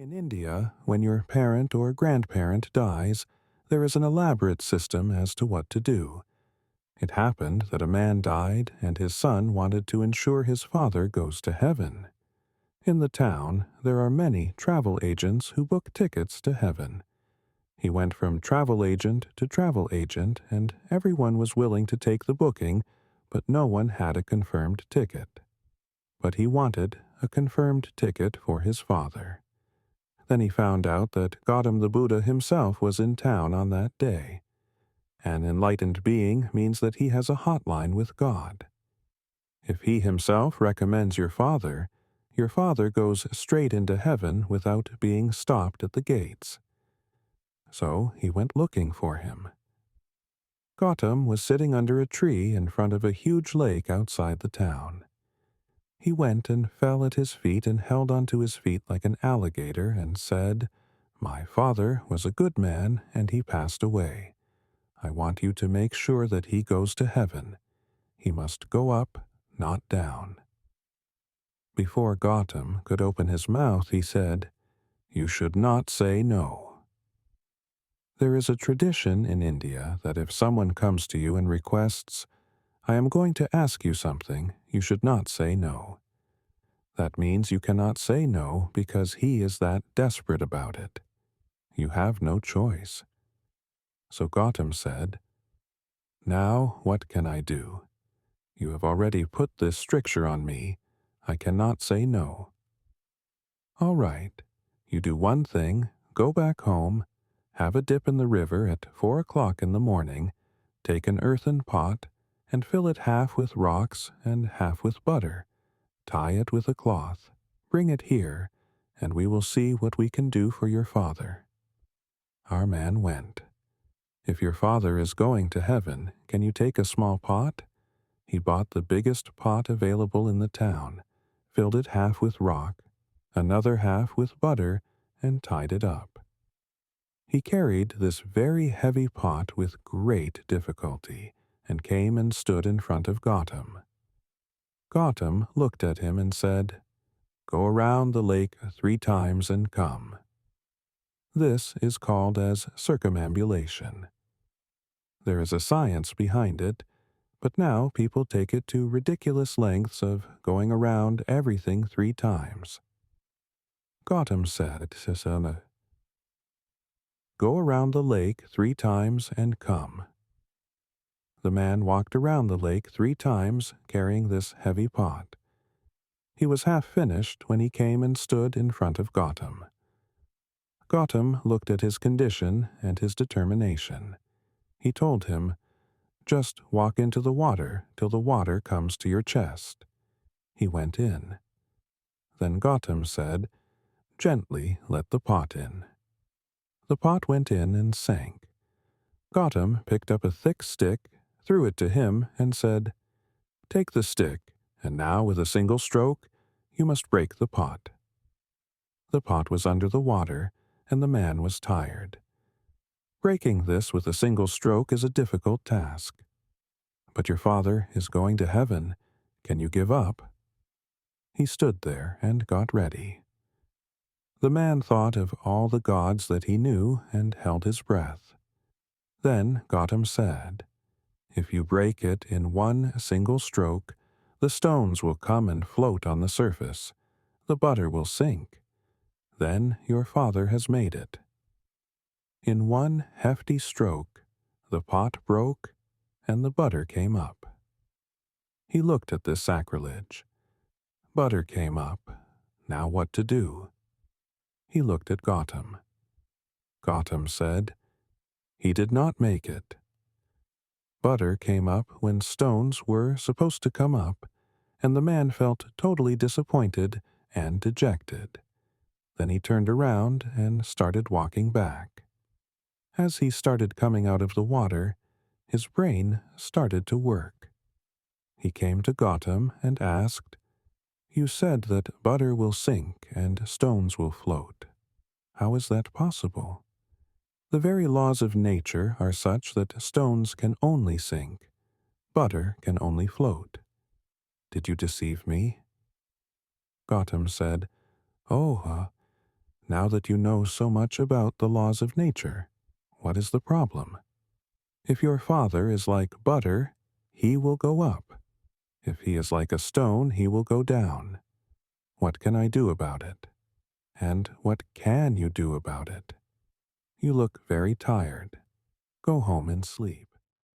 In India, when your parent or grandparent dies, there is an elaborate system as to what to do. It happened that a man died and his son wanted to ensure his father goes to heaven. In the town, there are many travel agents who book tickets to heaven. He went from travel agent to travel agent, and everyone was willing to take the booking, but no one had a confirmed ticket. But he wanted a confirmed ticket for his father. Then he found out that Gautam the Buddha himself was in town on that day. An enlightened being means that he has a hotline with God. If he himself recommends your father goes straight into heaven without being stopped at the gates. So he went looking for him. Gautam was sitting under a tree in front of a huge lake outside the town. He went and fell at his feet and held onto his feet like an alligator and said, "My father was a good man and he passed away. I want you to make sure that he goes to heaven. He must go up, not down." Before Gautam could open his mouth, he said, "You should not say no." There is a tradition in India that if someone comes to you and requests, "I am going to ask you something," you should not say no. That means you cannot say no because he is that desperate about it. You have no choice. So Gautam said, "Now what can I do? You have already put this stricture on me. I cannot say no." "All right. You do one thing, go back home, have a dip in the river at 4 o'clock in the morning, take an earthen pot, and fill it half with rocks and half with butter. Tie it with a cloth. Bring it here, and we will see what we can do for your father." Our man went. If your father is going to heaven, can you take a small pot? He bought the biggest pot available in the town, filled it half with rock, another half with butter, and tied it up. He carried this very heavy pot with great difficulty, and came and stood in front of Gautam. Gautam looked at him and said, "Go around the lake 3 times and come." This is called as circumambulation. There is a science behind it, but now people take it to ridiculous lengths of going around everything 3 times. Gautam said to Sisana, "Go around the lake 3 times and come." The man walked around the lake 3 times carrying this heavy pot. He was half finished when he came and stood in front of Gautam. Gautam looked at his condition and his determination. He told him, "Just walk into the water till the water comes to your chest." He went in. Then Gautam said, "Gently let the pot in." The pot went in and sank. Gautam picked up a thick stick, threw it to him, and said, "Take the stick, and now with a single stroke, you must break the pot." The pot was under the water, and the man was tired. Breaking this with a single stroke is a difficult task. "But your father is going to heaven. Can you give up?" He stood there and got ready. The man thought of all the gods that he knew and held his breath. Then Gautam said, "If you break it in one single stroke, the stones will come and float on the surface. The butter will sink. Then your father has made it." In one hefty stroke, the pot broke and the butter came up. He looked at this sacrilege. Butter came up. Now what to do? He looked at Gautam. Gautam said, "He did not make it." Butter came up when stones were supposed to come up, and the man felt totally disappointed and dejected. Then he turned around and started walking back. As he started coming out of the water, his brain started to work. He came to Gautam and asked, "You said that butter will sink and stones will float. How is that possible? The very laws of nature are such that stones can only sink, butter can only float. Did you deceive me?" Gautam said, "Oh, Now that you know so much about the laws of nature, what is the problem? If your father is like butter, he will go up. If he is like a stone, he will go down. What can I do about it? And what can you do about it? You look very tired. Go home and sleep.